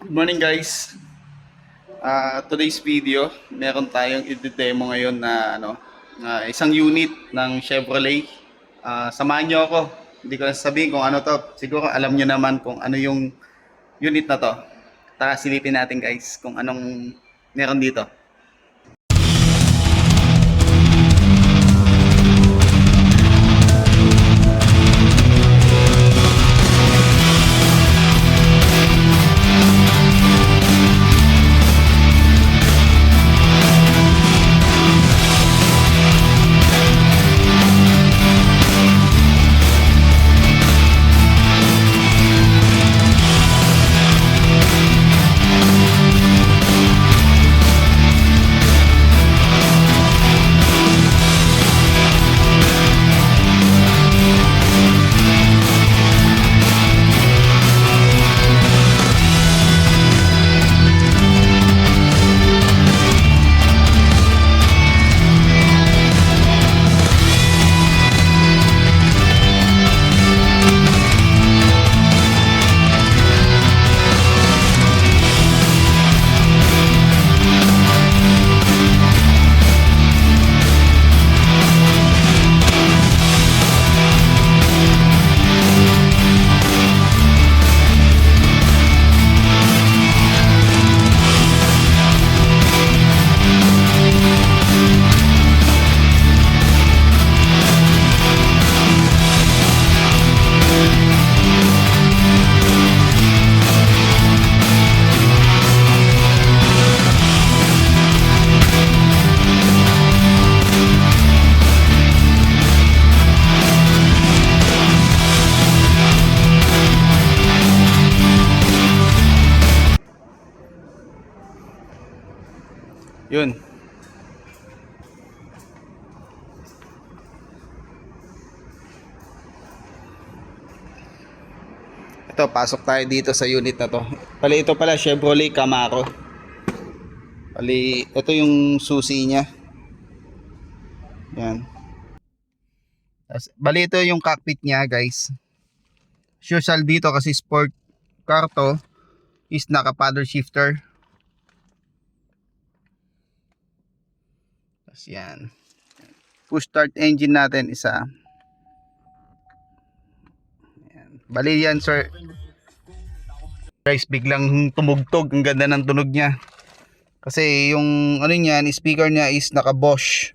Good morning guys. Today's video, meron tayong i-demo ngayon na isang unit ng Chevrolet. Samahan niyo ako. Hindi ko na sabihin kung ano to. Siguro alam niyo naman kung ano yung unit na to. Tara silipin natin guys kung anong meron dito. Yun. Ito, pasok tayo dito sa unit na to. Ito pala Chevrolet Camaro. Ito yung susi niya. Yan. Ito yung cockpit niya, guys. Usual dito kasi sport car to is naka paddle shifter. Tapos yan. Push start engine natin isa. Yan sir. Guys, biglang tumugtog. Ang ganda ng tunog niya. Kasi yung ano niyan, speaker niya is naka Bosch.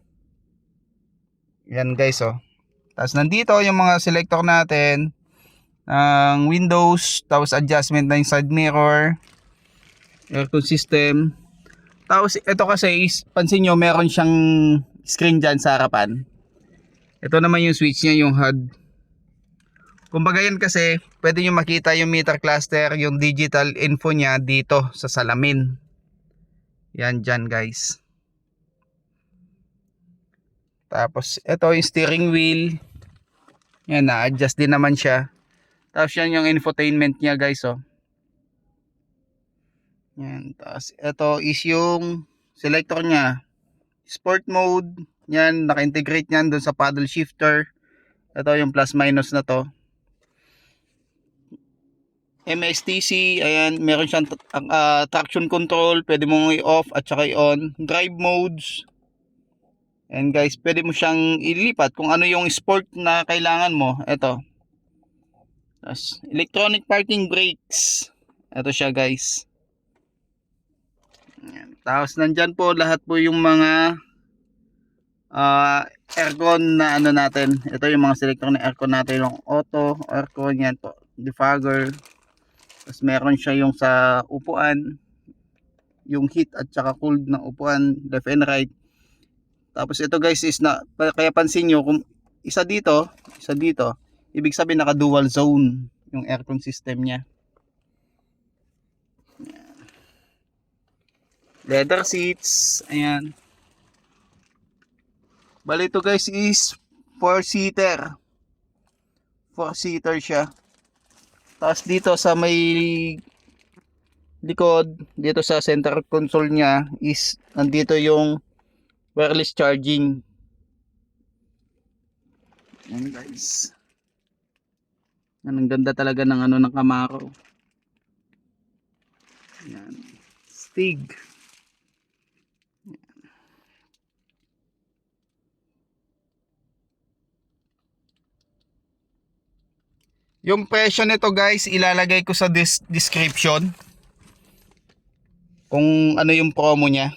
Yan guys oh. Tapos nandito yung mga selector natin ng Windows, tapos adjustment na yung side mirror, aircon system. Tapos ito kasi is, pansin nyo meron siyang screen dyan sa harapan. Ito naman yung switch niya, yung HUD. Kumbaga yan kasi pwede nyo makita yung meter cluster, yung digital info niya dito sa salamin. Yan dyan guys. Tapos ito yung steering wheel. Yan, na-adjust din naman siya. Tapos yan yung infotainment niya guys oh. Yan, tapos ito is yung selector niya. Sport mode. Yan, naka-integrate yan dun sa paddle shifter. Ito yung plus minus na to. MSTC, ayan, meron siyang traction control, pwede mong i-off at saka i-on. Drive modes. And guys, pwede mo siyang ilipat kung ano yung sport na kailangan mo. Ito. Tapos, electronic parking brakes. Ito siya guys. Ayan. Tapos nandyan po lahat po yung mga aircon na ano natin. Ito yung mga selector na aircon natin. Yung auto, aircon, yan po. Defogger. Tapos meron siya yung sa upuan, yung heat at saka cold ng upuan, left and right. Tapos ito guys is na, kaya pansin nyo kung isa dito, ibig sabihin naka dual zone yung aircon system niya. Leather seats, ayan. Bali ito guys is 4-seater. 4-seater siya. Tapos dito sa may likod, dito sa center console niya is nandito yung wireless charging. Yan guys. Yan, ang ganda talaga ng ano ng Camaro. astig. Yung presyo nito guys, ilalagay ko sa description. Kung ano yung promo niya.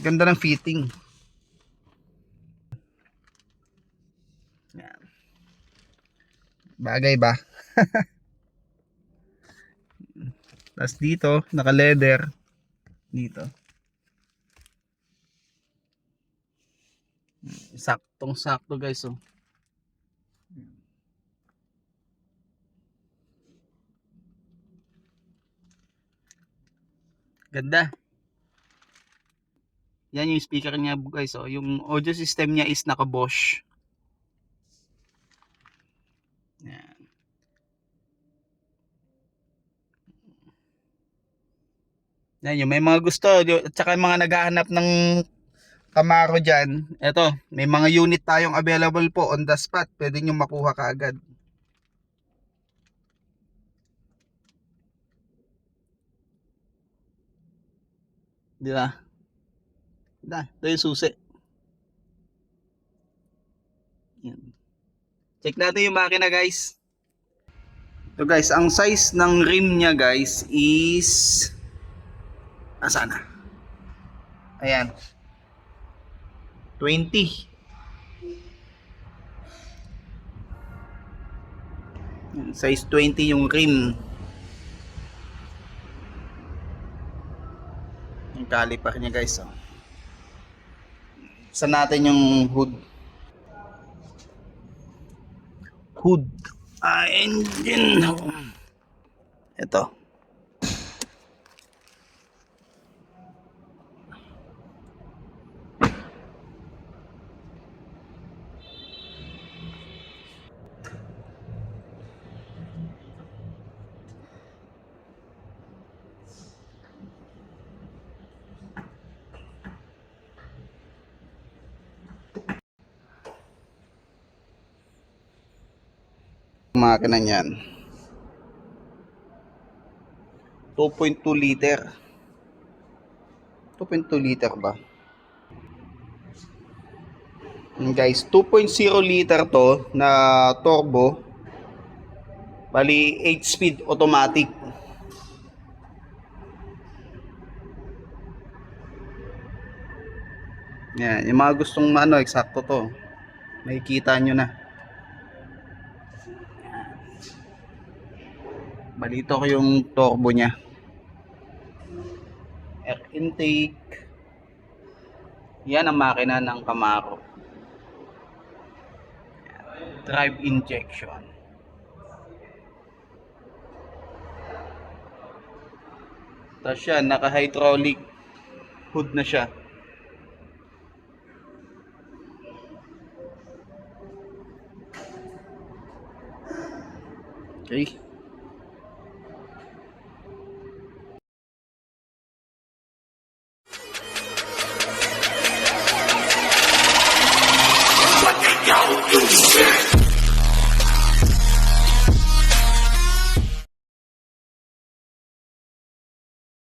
Ganda ng fitting. Yan. Bagay ba? Tapos dito, naka leather. Dito. Saktong sakto guys, oh. Ganda. Yan yung speaker niya guys, oh. Yung audio system niya is naka Bosch. Yan. Yan, yung may mga gusto at saka yung mga naghahanap ng Camaro dyan, eto, may mga unit tayong available po on the spot, pwede nyo makuha kaagad. Di ba? Ito yung susi. Yan. Check natin yung makina guys. Ito guys, ang size ng rim niya guys is asana? Ayan. 20. Size 20 yung rim. Yung caliper niya guys, oh. Saan natin yung hood? Engine. Ito. Makina niyan. 2.2 liter. 2.2 liter ba? Guys, 2.0 liter to na turbo. Bali 8 speed automatic. Yan, yung mga gustong eksakto to. Makikita nyo na. Balito ko yung turbo niya. Air intake. Yan ang makina ng Camaro. Drive injection. Tapos yan, naka-hydraulic hood na siya. Okay.